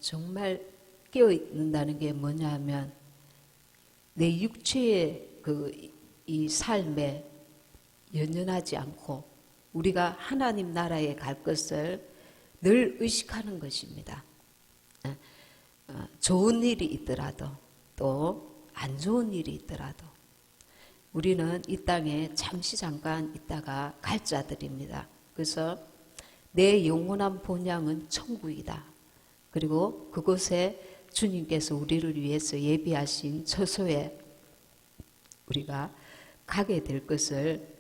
정말 깨어 있는다는 게 뭐냐 하면 내 육체의 이 삶에 연연하지 않고 우리가 하나님 나라에 갈 것을 늘 의식하는 것입니다. 좋은 일이 있더라도 또 안 좋은 일이 있더라도 우리는 이 땅에 잠시 잠깐 있다가 갈 자들입니다. 그래서 내 영원한 본향은 천국이다. 그리고 그곳에 주님께서 우리를 위해서 예비하신 처소에 우리가 가게 될 것을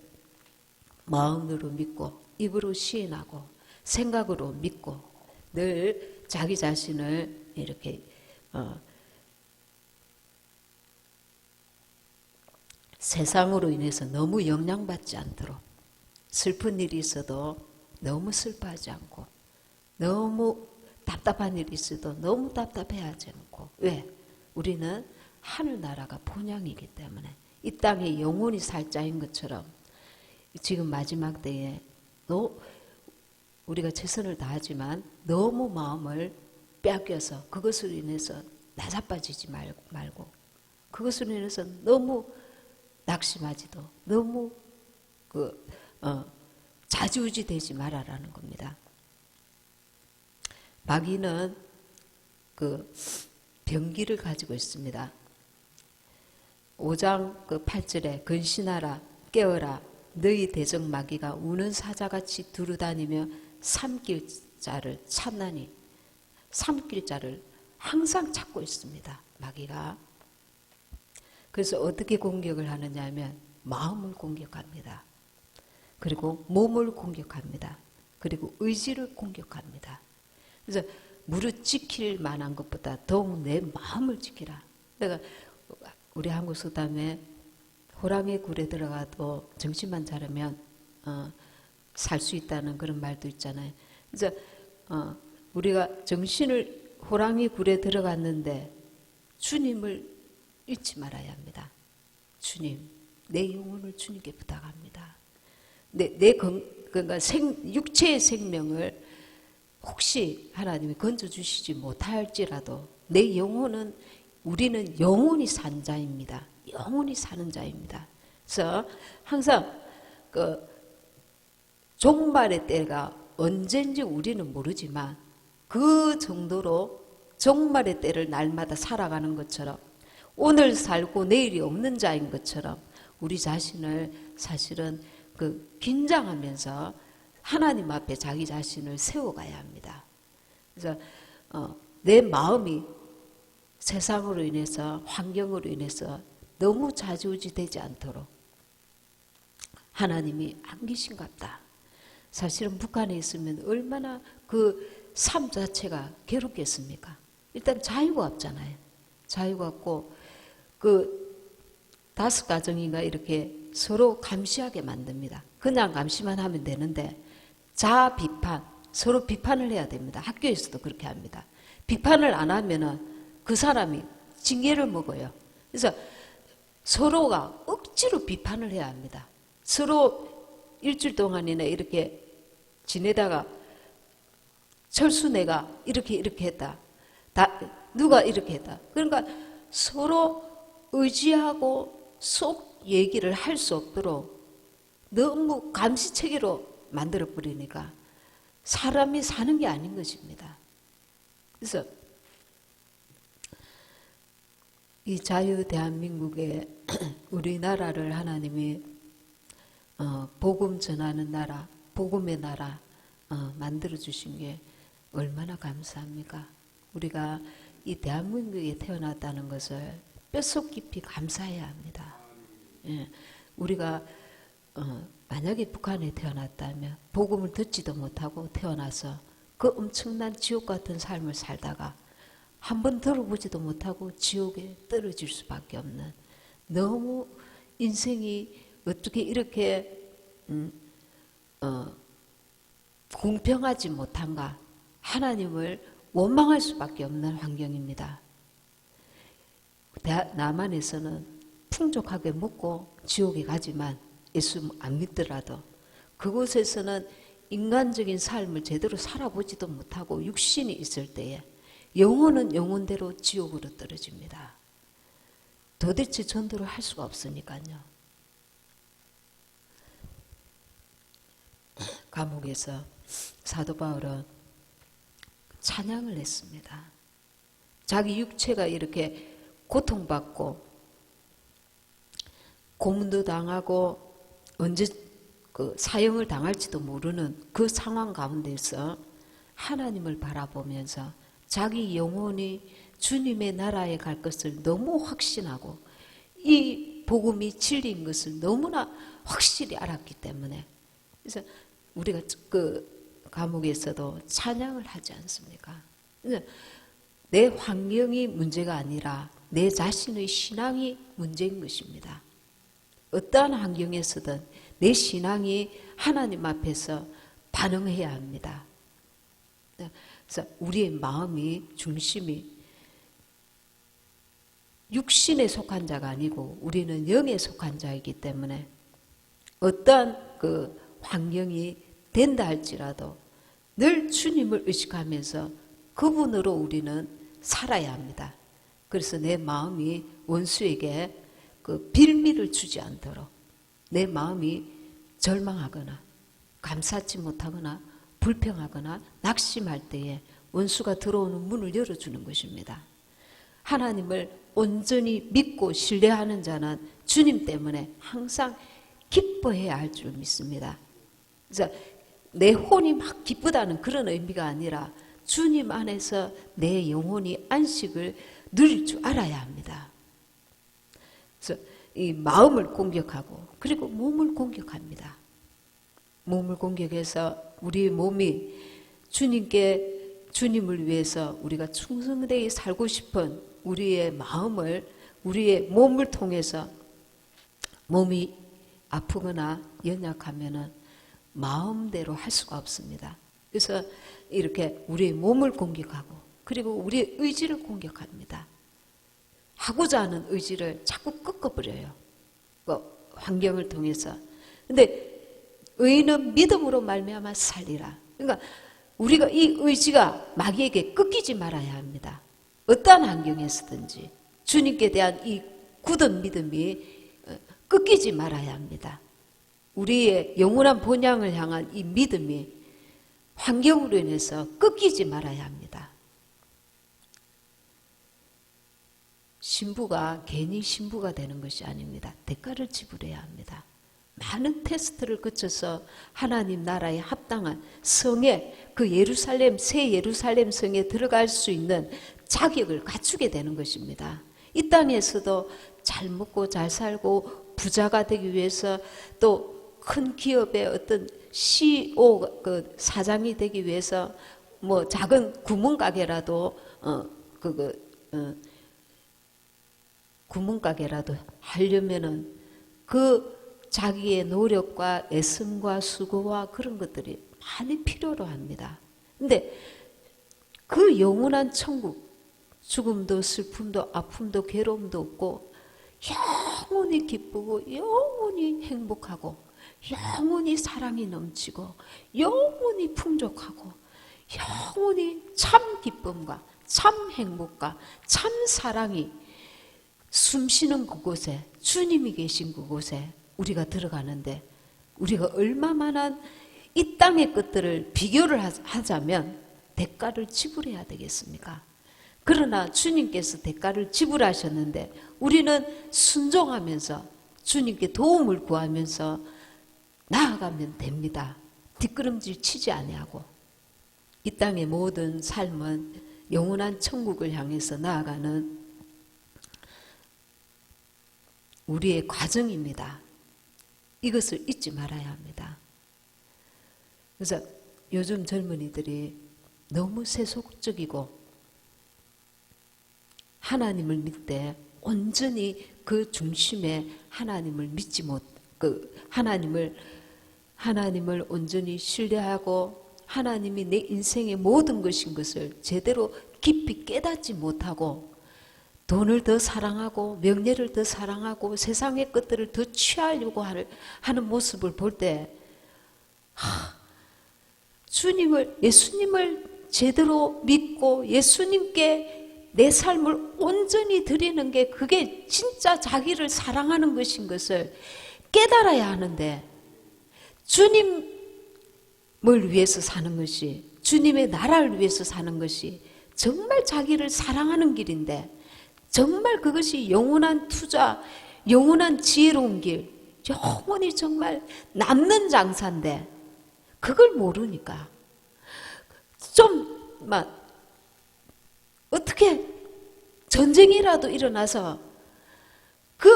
마음으로 믿고 입으로 시인하고 생각으로 믿고 늘 자기 자신을 이렇게 세상으로 인해서 너무 영향받지 않도록 슬픈 일이 있어도 너무 슬퍼하지 않고 너무 답답한 일이 있어도 너무 답답해하지 않고 왜? 우리는 하늘나라가 본향이기 때문에 이 땅에 영원히 살 자인 것처럼 지금 마지막 때에 우리가 최선을 다하지만 너무 마음을 빼앗겨서 그것으로 인해서 나자빠지지 말고 그것으로 인해서 너무 낙심하지도 너무 좌지우지 되지 말아라는 겁니다. 마귀는 병기를 가지고 있습니다. 5장 8절에 근신하라 깨어라 너희 대적 마귀가 우는 사자같이 두루다니며 삼킬 자를 찾나니 삼킬 자를 항상 찾고 있습니다. 마귀가. 그래서 어떻게 공격을 하느냐 하면 마음을 공격합니다. 그리고 몸을 공격합니다. 그리고 의지를 공격합니다. 그래서 무릇 지킬 만한 것보다 더욱 내 마음을 지키라. 그러니까 우리 한국 속담에 호랑이 굴에 들어가도 정신만 차리면 살 수 있다는 그런 말도 있잖아요. 그래서 우리가 정신을 호랑이 굴에 들어갔는데 주님을 잊지 말아야 합니다. 주님, 내 영혼을 주님께 부탁합니다. 그러니까 육체의 생명을 혹시 하나님이 건져주시지 못할지라도 내 영혼은 우리는 영원히 산 자입니다. 영원히 사는 자입니다. 그래서 항상 종말의 때가 언젠지 우리는 모르지만 그 정도로 종말의 때를 날마다 살아가는 것처럼 오늘 살고 내일이 없는 자인 것처럼 우리 자신을 사실은 긴장하면서 하나님 앞에 자기 자신을 세워가야 합니다. 그래서 내 마음이 세상으로 인해서 환경으로 인해서 너무 좌지우지 되지 않도록 하나님이 안기신갑다. 사실은 북한에 있으면 얼마나 그 삶 자체가 괴롭겠습니까? 일단 자유가 없잖아요. 자유가 없고 5가정인가 이렇게 서로 감시하게 만듭니다. 그냥 감시만 하면 되는데 자아 비판, 서로 비판을 해야 됩니다. 학교에서도 그렇게 합니다. 비판을 안 하면은 그 사람이 징계를 먹어요. 그래서 서로가 억지로 비판을 해야 합니다. 서로 일주일 동안이나 이렇게 지내다가 철수 내가 이렇게 했다. 누가 이렇게 했다. 그러니까 서로 의지하고 속 얘기를 할 수 없도록 너무 감시체계로 만들어버리니까 사람이 사는 게 아닌 것입니다. 그래서 이 자유 대한민국에 우리나라를 하나님이 복음 전하는 나라, 복음의 나라 만들어 주신 게 얼마나 감사합니까? 우리가 이 대한민국에 태어났다는 것을 뼛속 깊이 감사해야 합니다. 예, 우리가 만약에 북한에 태어났다면 복음을 듣지도 못하고 태어나서 그 엄청난 지옥 같은 삶을 살다가 한 번 들어보지도 못하고 지옥에 떨어질 수밖에 없는 너무 인생이 어떻게 이렇게 공평하지 못한가 하나님을 원망할 수밖에 없는 환경입니다. 남한에서는 풍족하게 먹고 지옥에 가지만 예수 안 믿더라도 그곳에서는 인간적인 삶을 제대로 살아보지도 못하고 육신이 있을 때에 영혼은 영혼대로 지옥으로 떨어집니다. 도대체 전도를 할 수가 없으니까요. 감옥에서 사도 바울은 찬양을 했습니다. 자기 육체가 이렇게 고통받고 고문도 당하고 언제 그 사형을 당할지도 모르는 그 상황 가운데서 하나님을 바라보면서 자기 영혼이 주님의 나라에 갈 것을 너무 확신하고 이 복음이 진리인 것을 너무나 확실히 알았기 때문에, 그래서 우리가 그 감옥에서도 찬양을 하지 않습니까? 내 환경이 문제가 아니라 내 자신의 신앙이 문제인 것입니다. 어떠한 환경에서든 내 신앙이 하나님 앞에서 반응해야 합니다. 그래서 우리의 마음이 중심이 육신에 속한 자가 아니고 우리는 영에 속한 자이기 때문에 어떠한 그 환경이 된다 할지라도 늘 주님을 의식하면서 그분으로 우리는 살아야 합니다. 그래서 내 마음이 원수에게 그 빌미를 주지 않도록 내 마음이 절망하거나 감사치 못하거나 불평하거나 낙심할 때에 원수가 들어오는 문을 열어주는 것입니다. 하나님을 온전히 믿고 신뢰하는 자는 주님 때문에 항상 기뻐해야 할 줄 믿습니다. 그래서 내 혼이 막 기쁘다는 그런 의미가 아니라 주님 안에서 내 영혼이 안식을 누릴 줄 알아야 합니다. 그래서 이 마음을 공격하고 그리고 몸을 공격합니다. 몸을 공격해서 우리 몸이 주님을 위해서 우리가 충성되게 살고 싶은 우리의 마음을 우리의 몸을 통해서 몸이 아프거나 연약하면은 마음대로 할 수가 없습니다. 그래서 이렇게 우리의 몸을 공격하고 그리고 우리의 의지를 공격합니다. 하고자 하는 의지를 자꾸 꺾어버려요. 그 환경을 통해서. 근데 의인은 믿음으로 말미암아 살리라. 그러니까 우리가 이 의지가 마귀에게 꺾이지 말아야 합니다. 어떠한 환경에서든지 주님께 대한 이 굳은 믿음이 꺾이지 말아야 합니다. 우리의 영원한 본향을 향한 이 믿음이 환경으로 인해서 꺾이지 말아야 합니다. 신부가 괜히 신부가 되는 것이 아닙니다. 대가를 지불해야 합니다. 많은 테스트를 거쳐서 하나님 나라에 합당한 성에 그 예루살렘 새 예루살렘 성에 들어갈 수 있는 자격을 갖추게 되는 것입니다. 이 땅에서도 잘 먹고 잘 살고 부자가 되기 위해서 또 큰 기업의 어떤 CEO 그 사장이 되기 위해서 뭐 작은 구멍가게라도 구멍가게라도 하려면은 그 자기의 노력과 애씀과 수고와 그런 것들이 많이 필요로 합니다. 근데 그 영원한 천국, 죽음도 슬픔도 아픔도 괴로움도 없고 영원히 기쁘고 영원히 행복하고 영원히 사랑이 넘치고 영원히 풍족하고 영원히 참 기쁨과 참 행복과 참 사랑이 숨쉬는 그곳에 주님이 계신 그곳에 우리가 들어가는데 우리가 얼마만한 이 땅의 것들을 비교를 하자면 대가를 지불해야 되겠습니까? 그러나 주님께서 대가를 지불하셨는데 우리는 순종하면서 주님께 도움을 구하면서 나아가면 됩니다. 뒷걸음질 치지 아니하고 이 땅의 모든 삶은 영원한 천국을 향해서 나아가는 우리의 과정입니다. 이것을 잊지 말아야 합니다. 그래서 요즘 젊은이들이 너무 세속적이고 하나님을 믿되 온전히 그 중심에 하나님을 믿지 못, 하나님을 온전히 신뢰하고 하나님이 내 인생의 모든 것인 것을 제대로 깊이 깨닫지 못하고 돈을 더 사랑하고 명예를 더 사랑하고 세상의 것들을 더 취하려고 하는 모습을 볼 때 예수님을 제대로 믿고 예수님께 내 삶을 온전히 드리는 게 그게 진짜 자기를 사랑하는 것인 것을 깨달아야 하는데, 주님을 위해서 사는 것이, 주님의 나라를 위해서 사는 것이 정말 자기를 사랑하는 길인데, 정말 그것이 영원한 투자, 영원한 지혜로운 길, 영원히 정말 남는 장사인데 그걸 모르니까 좀 막 어떻게 전쟁이라도 일어나서 그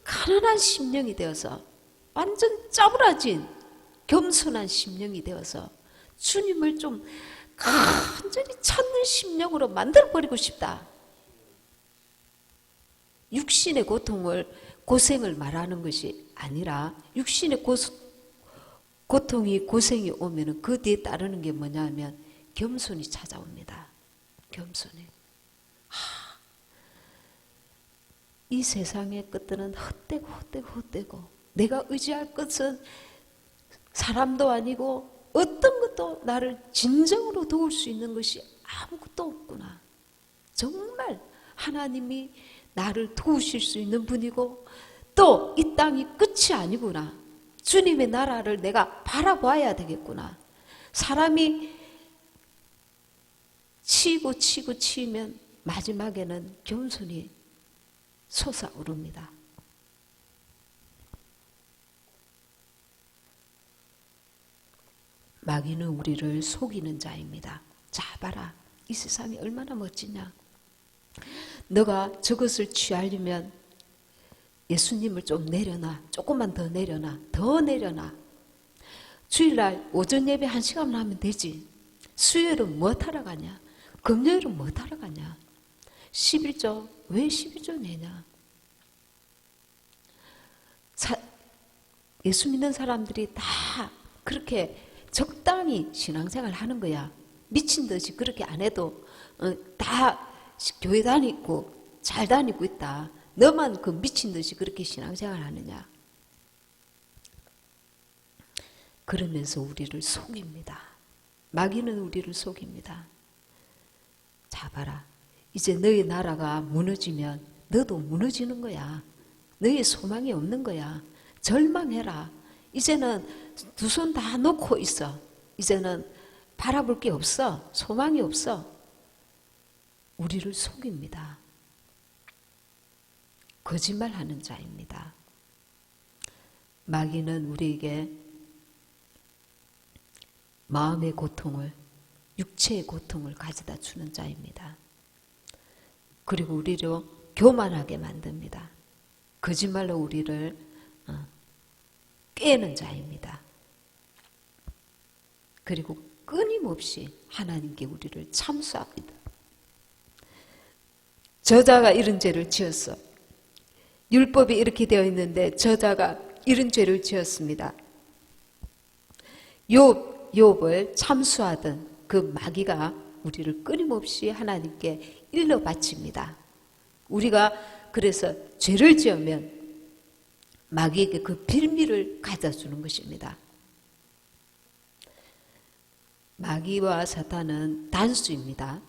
가난한 심령이 되어서 완전 짜부라진 겸손한 심령이 되어서 주님을 좀 간절히 찾는 심령으로 만들어버리고 싶다. 육신의 고생을 말하는 것이 아니라, 육신의 고통이 고생이 오면 그 뒤에 따르는 게 뭐냐면 겸손이 찾아옵니다. 겸손이. 이 세상의 것들은 헛되고 내가 의지할 것은 사람도 아니고 어떤 것도 나를 진정으로 도울 수 있는 것이 아무것도 없구나. 정말 하나님이 나를 도우실 수 있는 분이고 또 이 땅이 끝이 아니구나. 주님의 나라를 내가 바라봐야 되겠구나. 사람이 치면 마지막에는 겸손이 솟아오릅니다. 마귀는 우리를 속이는 자입니다. 자, 봐라. 이 세상이 얼마나 멋지냐. 너가 저것을 취하려면 예수님을 좀 내려놔. 조금만 더 내려놔. 더 내려놔. 주일날 오전 예배 1시간만 하면 되지. 수요일은 무엇하러 가냐? 금요일은 무엇하러 가냐? 11조, 왜 11조 내냐? 예수 믿는 사람들이 다 그렇게 적당히 신앙생활 하는 거야. 미친 듯이 그렇게 안 해도 다 교회 다니고 잘 다니고 있다. 너만 그 미친 듯이 그렇게 신앙생활 하느냐? 그러면서 우리를 속입니다. 마귀는 우리를 속입니다. 자, 봐라. 이제 너의 나라가 무너지면 너도 무너지는 거야. 너의 소망이 없는 거야. 절망해라. 이제는 두 손 다 놓고 있어. 이제는 바라볼 게 없어. 소망이 없어. 우리를 속입니다. 거짓말하는 자입니다. 마귀는 우리에게 마음의 고통을, 육체의 고통을 가져다 주는 자입니다. 그리고 우리를 교만하게 만듭니다. 거짓말로 우리를 깨는 자입니다. 그리고 끊임없이 하나님께 우리를 참수합니다. 저자가 이런 죄를 지었어. 율법이 이렇게 되어 있는데 저자가 이런 죄를 지었습니다. 욥을 참수하던 그 마귀가 우리를 끊임없이 하나님께 일러 바칩니다. 우리가 그래서 죄를 지으면 마귀에게 그 빌미를 가져주는 것입니다. 마귀와 사탄은 단수입니다.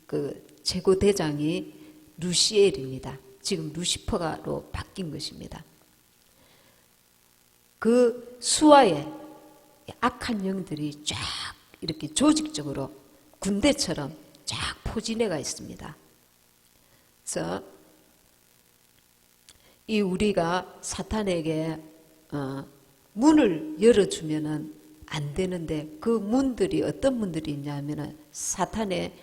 그 최고 대장이 루시엘입니다. 지금 루시퍼가로 바뀐 것입니다. 그 수하에 악한 영들이 쫙 이렇게 조직적으로 군대처럼 쫙 포진해가 있습니다. 그래서 이 우리가 사탄에게 문을 열어주면은 안 되는데 그 문들이 어떤 문들이 있냐면은 사탄에게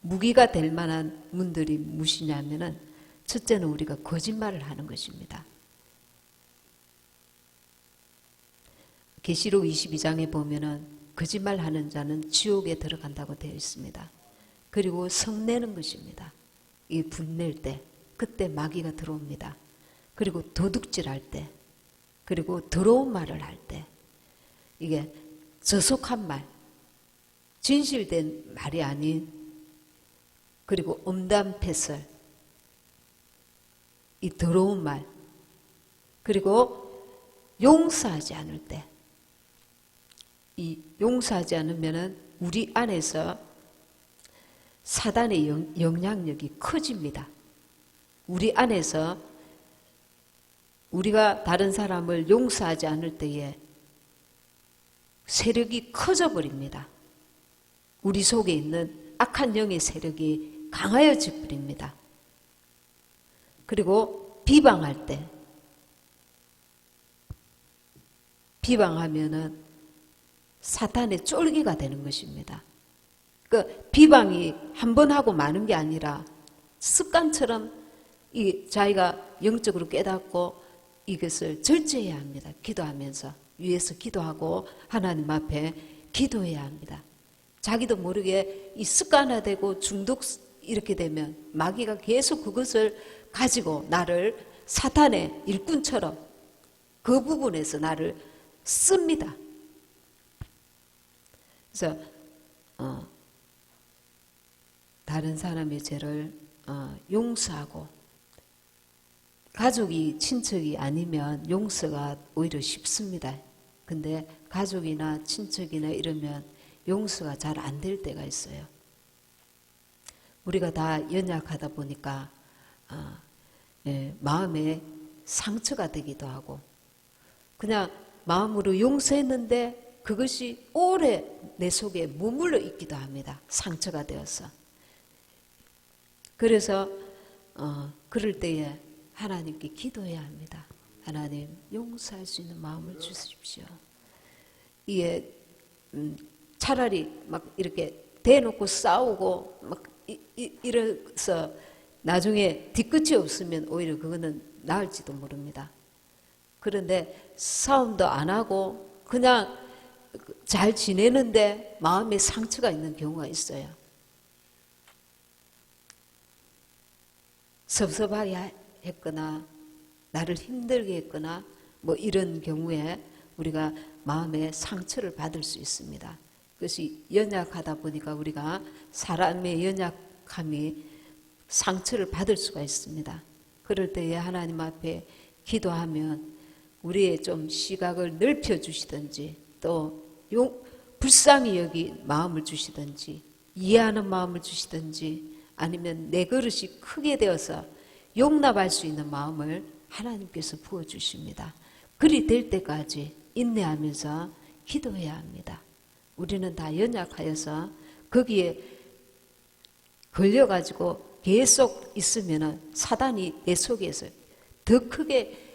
무기가 될 만한 문들이 무엇이냐면은 첫째는 우리가 거짓말을 하는 것입니다. 계시록 22장에 보면은 거짓말하는 자는 지옥에 들어간다고 되어 있습니다. 그리고 성내는 것입니다. 이 분낼 때 그때 마귀가 들어옵니다. 그리고 도둑질할 때, 그리고 더러운 말을 할 때, 이게 저속한 말, 진실된 말이 아닌, 그리고 음담패설, 이 더러운 말, 그리고 용서하지 않을 때, 이 용서하지 않으면은 우리 안에서 사단의 영향력이 커집니다. 우리 안에서 우리가 다른 사람을 용서하지 않을 때에 세력이 커져 버립니다. 우리 속에 있는 악한 영의 세력이 강하여져 버립니다. 그리고 비방할 때, 비방하면은 사탄의 쫄기가 되는 것입니다. 그 비방이 한 번 하고 마는 게 아니라 습관처럼 자기가 영적으로 깨닫고 이것을 절제해야 합니다. 기도하면서 위에서 기도하고 하나님 앞에 기도해야 합니다. 자기도 모르게 이 습관화되고 중독 이렇게 되면 마귀가 계속 그것을 가지고 나를 사탄의 일꾼처럼 그 부분에서 나를 씁니다. 그래서 다른 사람의 죄를 용서하고, 가족이 친척이 아니면 용서가 오히려 쉽습니다. 근데 가족이나 친척이나 이러면 용서가 잘 안 될 때가 있어요. 우리가 다 연약하다 보니까 마음에 상처가 되기도 하고, 그냥 마음으로 용서했는데 그것이 오래 내 속에 머물러 있기도 합니다. 상처가 되어서. 그래서 그럴 때에 하나님께 기도해야 합니다. 하나님, 용서할 수 있는 마음을 주십시오. 이게 차라리 막 이렇게 대놓고 싸우고 막 이래서 나중에 뒤끝이 없으면 오히려 그거는 나을지도 모릅니다. 그런데 싸움도 안 하고 그냥 잘 지내는데 마음에 상처가 있는 경우가 있어요. 섭섭하게 했거나 나를 힘들게 했거나 뭐 이런 경우에 우리가 마음에 상처를 받을 수 있습니다. 그것이 연약하다 보니까 우리가 사람의 연약함이 상처를 받을 수가 있습니다. 그럴 때에 하나님 앞에 기도하면 우리의 좀 시각을 넓혀 주시든지 또 불쌍히 여기 마음을 주시든지 이해하는 마음을 주시든지 아니면 내 그릇이 크게 되어서 용납할 수 있는 마음을 하나님께서 부어주십니다. 그리 될 때까지 인내하면서 기도해야 합니다. 우리는 다 연약하여서 거기에 걸려가지고 계속 있으면 사단이 내 속에서 더 크게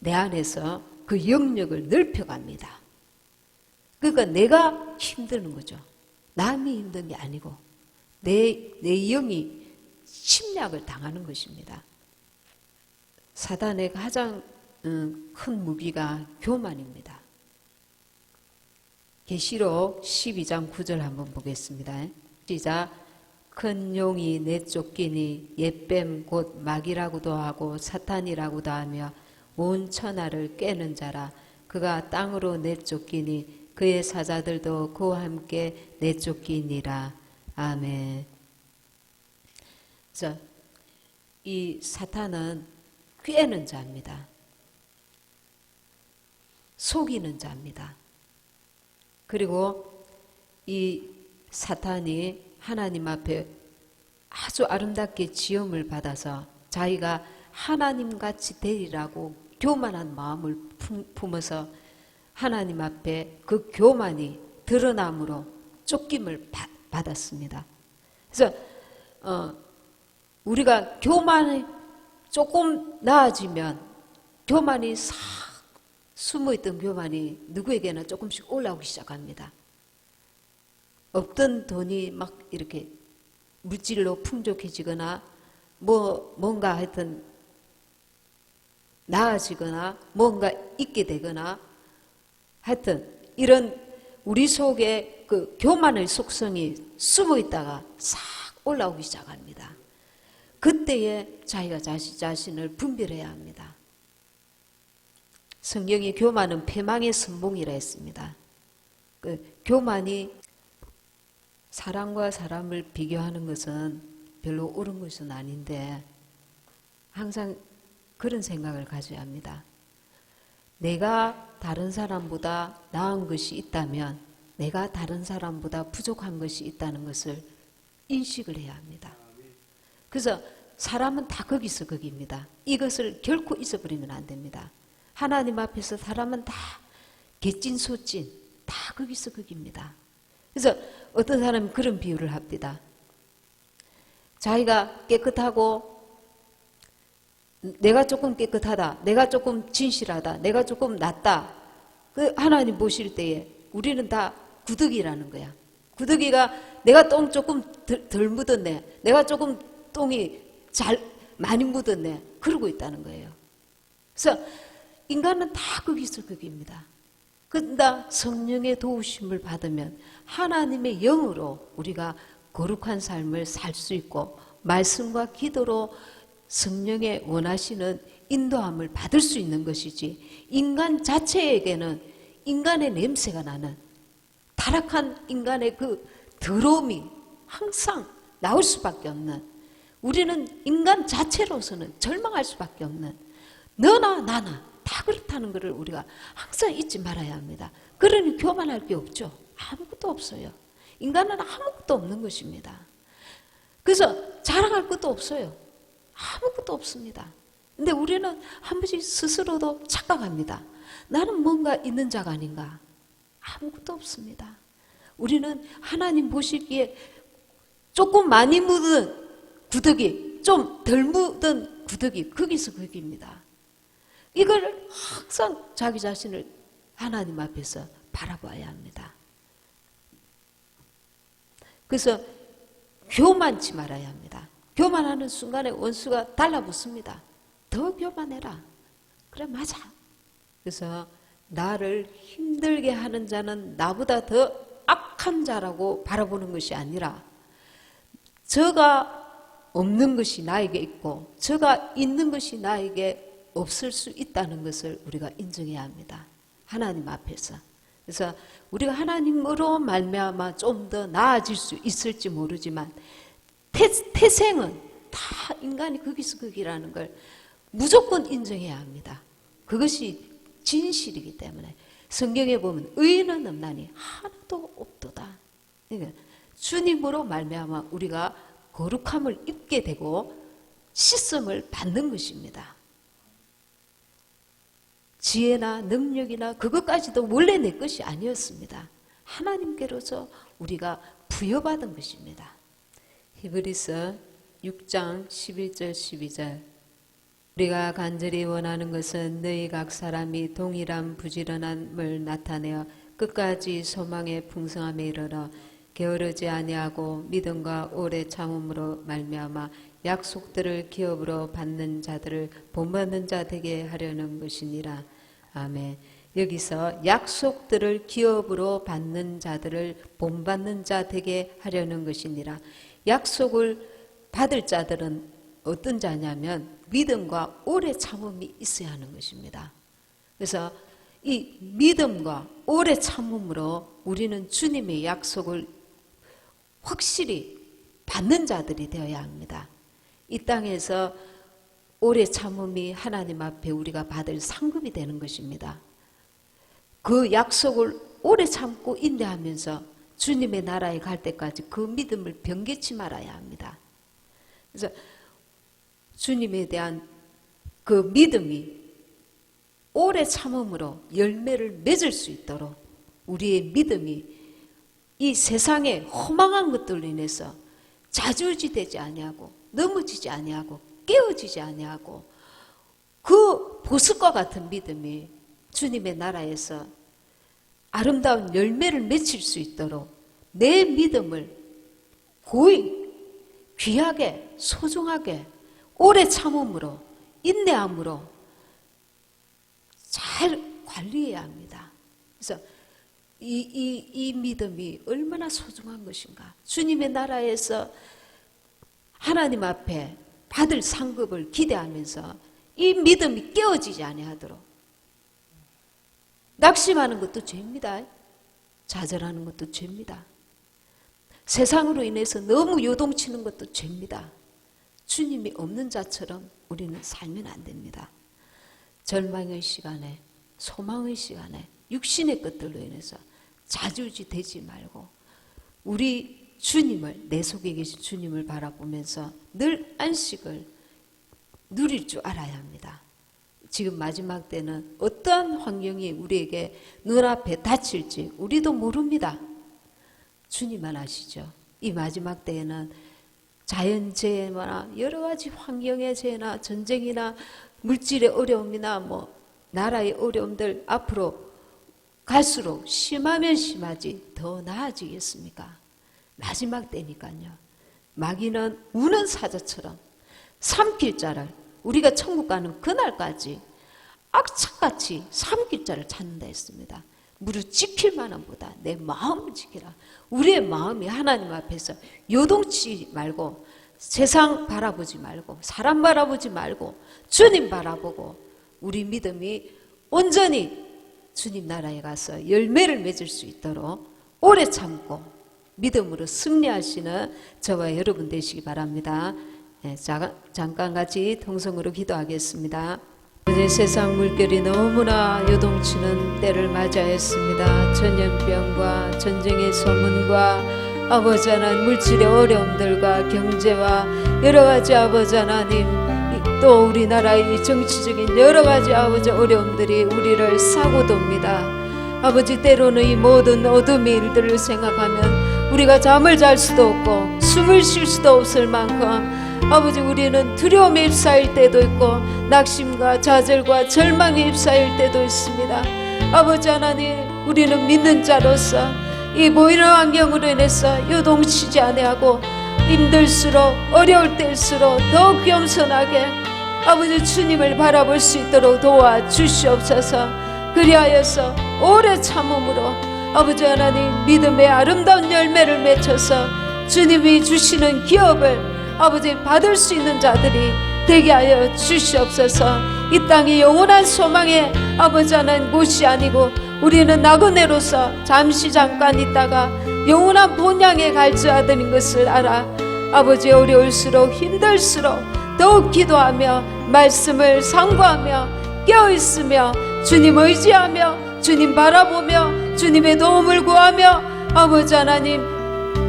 내 안에서 그 영역을 넓혀갑니다. 그러니까 내가 힘드는 거죠. 남이 힘든 게 아니고 내 영이 침략을 당하는 것입니다. 사단의 가장 큰 무기가 교만입니다. 계시록 12장 9절 한번 보겠습니다. 시작. 큰 용이 내쫓기니 옛뱀 곧 마귀라고도 하고 사탄이라고도 하며 온 천하를 깨는 자라. 그가 땅으로 내쫓기니 그의 사자들도 그와 함께 내쫓기니라. 아멘. 자, 이 사탄은 꿰는 자입니다. 속이는 자입니다. 그리고 이 사탄이 하나님 앞에 아주 아름답게 지음을 받아서 자기가 하나님같이 되리라고 교만한 마음을 품어서 하나님 앞에 그 교만이 드러남으로 쫓김을 받았습니다. 그래서 우리가 교만이 조금 나아지면 교만이 싹 숨어있던 교만이 누구에게나 조금씩 올라오기 시작합니다. 없던 돈이 막 이렇게 물질로 풍족해지거나 뭔가 하여튼 나아지거나 뭔가 있게 되거나 하여튼 이런 우리 속에 그 교만의 속성이 숨어 있다가 싹 올라오기 시작합니다. 그때에 자기가 자신을 분별해야 합니다. 성경이 교만은 패망의 선봉이라 했습니다. 그 교만이 사람과 사람을 비교하는 것은 별로 옳은 것은 아닌데 항상 그런 생각을 가져야 합니다. 내가 다른 사람보다 나은 것이 있다면, 내가 다른 사람보다 부족한 것이 있다는 것을 인식을 해야 합니다. 그래서 사람은 다 거기서 거기입니다. 이것을 결코 잊어버리면 안 됩니다. 하나님 앞에서 사람은 다 개찐소찐 다 거기서 거기입니다. 그래서 어떤 사람이 그런 비유를 합니다. 자기가 깨끗하고 내가 조금 깨끗하다, 내가 조금 진실하다, 내가 조금 낫다. 그 하나님 보실 때에 우리는 다 구더기라는 거야. 구더기가 내가 똥 조금 덜 묻었네, 내가 조금 똥이 많이 묻었네, 그러고 있다는 거예요. 그래서 인간은 다 거기서 거기입니다. 그러나 성령의 도우심을 받으면 하나님의 영으로 우리가 거룩한 삶을 살 수 있고 말씀과 기도로 성령의 원하시는 인도함을 받을 수 있는 것이지, 인간 자체에게는 인간의 냄새가 나는 타락한 인간의 그 더러움이 항상 나올 수밖에 없는, 우리는 인간 자체로서는 절망할 수밖에 없는, 너나 나나 다 그렇다는 것을 우리가 항상 잊지 말아야 합니다. 그러니 교만할 게 없죠. 아무것도 없어요. 인간은 아무것도 없는 것입니다. 그래서 자랑할 것도 없어요. 아무것도 없습니다. 근데 우리는 한 번씩 스스로도 착각합니다. 나는 뭔가 있는 자가 아닌가. 아무것도 없습니다. 우리는 하나님 보시기에 조금 많이 묻은 구더기, 좀 덜 묻은 구더기, 거기서 거기입니다. 이걸 항상 자기 자신을 하나님 앞에서 바라봐야 합니다. 그래서 교만치 말아야 합니다. 교만하는 순간에 원수가 달라붙습니다. 더 교만해라. 그래, 맞아. 그래서 나를 힘들게 하는 자는 나보다 더 악한 자라고 바라보는 것이 아니라, 저가 없는 것이 나에게 있고 저가 있는 것이 나에게 없을 수 있다는 것을 우리가 인정해야 합니다. 하나님 앞에서. 그래서 우리가 하나님으로 말미암아 좀 더 나아질 수 있을지 모르지만 태생은 다 인간이 거기서 거기라는 걸 무조건 인정해야 합니다. 그것이 진실이기 때문에 성경에 보면 의인은 없나니 하나도 없도다. 그러니까 주님으로 말미암아 우리가 거룩함을 입게 되고 씻음을 받는 것입니다. 지혜나 능력이나 그것까지도 원래 내 것이 아니었습니다. 하나님께로서 우리가 부여받은 것입니다. 히브리서 6장 11절 12절 우리가 간절히 원하는 것은 너희 각 사람이 동일한 부지런함을 나타내어 끝까지 소망의 풍성함에 이르러 게으르지 아니하고 믿음과 오래 참음으로 말미암아 약속들을 기업으로 받는 자들을 본받는 자 되게 하려는 것이니라. 아멘. 여기서 약속들을 기업으로 받는 자들을 본받는 자 되게 하려는 것이니라. 약속을 받을 자들은 어떤 자냐면 믿음과 오래 참음이 있어야 하는 것입니다. 그래서 이 믿음과 오래 참음으로 우리는 주님의 약속을 확실히 받는 자들이 되어야 합니다. 이 땅에서 오래 참음이 하나님 앞에 우리가 받을 상급이 되는 것입니다. 그 약속을 오래 참고 인내하면서 주님의 나라에 갈 때까지 그 믿음을 변개치 말아야 합니다. 그래서 주님에 대한 그 믿음이 오래 참음으로 열매를 맺을 수 있도록 우리의 믿음이 이 세상의 허망한 것들로 인해서 좌절되지 아니하고 넘어지지 아니하고 깨어지지 아니하고 그 보석과 같은 믿음이 주님의 나라에서 아름다운 열매를 맺힐 수 있도록 내 믿음을 고이 귀하게 소중하게 오래 참음으로 인내함으로 잘 관리해야 합니다. 그래서 이 믿음이 얼마나 소중한 것인가. 주님의 나라에서 하나님 앞에 받을 상급을 기대하면서 이 믿음이 깨어지지 아니하도록 낙심하는 것도 죄입니다. 좌절하는 것도 죄입니다. 세상으로 인해서 너무 요동치는 것도 죄입니다. 주님이 없는 자처럼 우리는 살면 안 됩니다. 절망의 시간에 소망의 시간에 육신의 것들로 인해서 좌지우지되지 말고 우리 주님을, 내 속에 계신 주님을 바라보면서 늘 안식을 누릴 줄 알아야 합니다. 지금 마지막 때는 어떠한 환경이 우리에게 눈앞에 닥칠지 우리도 모릅니다. 주님만 아시죠. 이 마지막 때에는 자연재해나 여러 가지 환경의 재해나 전쟁이나 물질의 어려움이나 나라의 어려움들 앞으로 갈수록 심하면 심하지 더 나아지겠습니까? 마지막 때니까요. 마귀는 우는 사자처럼 삼킬 자를, 우리가 천국 가는 그날까지 악착같이 삼킬 자를 찾는다 했습니다. 무릇 지킬 만한 보다 내 마음을 지키라. 우리의 마음이 하나님 앞에서 요동치지 말고 세상 바라보지 말고 사람 바라보지 말고 주님 바라보고 우리 믿음이 온전히 주님 나라에 가서 열매를 맺을 수 있도록 오래 참고 믿음으로 승리하시는 저와 여러분 되시기 바랍니다. 잠깐 같이 통성으로 기도하겠습니다. 이제 세상 물결이 너무나 요동치는 때를 맞이하였습니다. 전염병과 전쟁의 소문과 아버지 하나님 물질의 어려움들과 경제와 여러 가지 아버지 하나님 또 우리나라의 정치적인 여러 가지 아버지 어려움들이 우리를 사고돕니다. 아버지 때로는 이 모든 어둠의 일들을 생각하면 우리가 잠을 잘 수도 없고 숨을 쉴 수도 없을 만큼 아버지 우리는 두려움에 휩싸일 때도 있고 낙심과 좌절과 절망에 휩싸일 때도 있습니다. 아버지 하나님 우리는 믿는 자로서 이 보이는 환경으로 인해서 요동치지 아니하고 힘들수록 어려울 때일수록 더욱 겸손하게 아버지 주님을 바라볼 수 있도록 도와주시옵소서. 그리하여서 오래 참음으로 아버지 하나님 믿음의 아름다운 열매를 맺혀서 주님이 주시는 기업을 아버지 받을 수 있는 자들이 되게 하여 주시옵소서. 이 땅이 영원한 소망의 아버지 하나님 곳이 아니고 우리는 나그네로서 잠깐 있다가 영원한 본향에 갈 자들인 것을 알아 아버지 어려울수록 힘들수록 더욱 기도하며 말씀을 상고하며 깨어있으며 주님 의지하며 주님 바라보며 주님의 도움을 구하며 아버지 하나님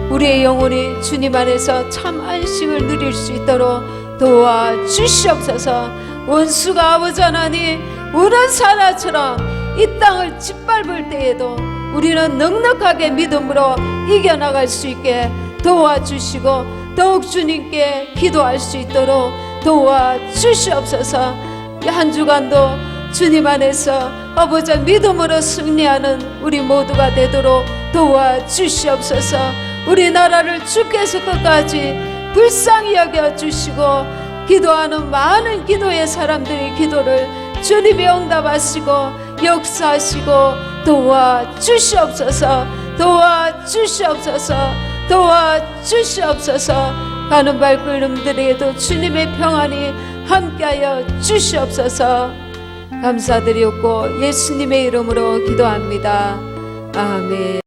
우리의 영혼이 주님 안에서 참 안식을 누릴 수 있도록 도와주시옵소서. 원수가 아버지 하나님 우는 사자처럼 이 땅을 짓밟을 때에도 우리는 넉넉하게 믿음으로 이겨나갈 수 있게 도와주시고 더욱 주님께 기도할 수 있도록 도와주시옵소서. 한 주간도 주님 안에서 아버지 믿음으로 승리하는 우리 모두가 되도록 도와주시옵소서. 우리나라를 주께서 끝까지 불쌍히 여겨주시고 기도하는 많은 기도의 사람들의 기도를 주님이 응답하시고 역사하시고 도와주시옵소서. 도와주시옵소서. 도와주시옵소서. 가는 발걸음들에게도 주님의 평안이 함께하여 주시옵소서. 감사드리옵고 예수님의 이름으로 기도합니다. 아멘.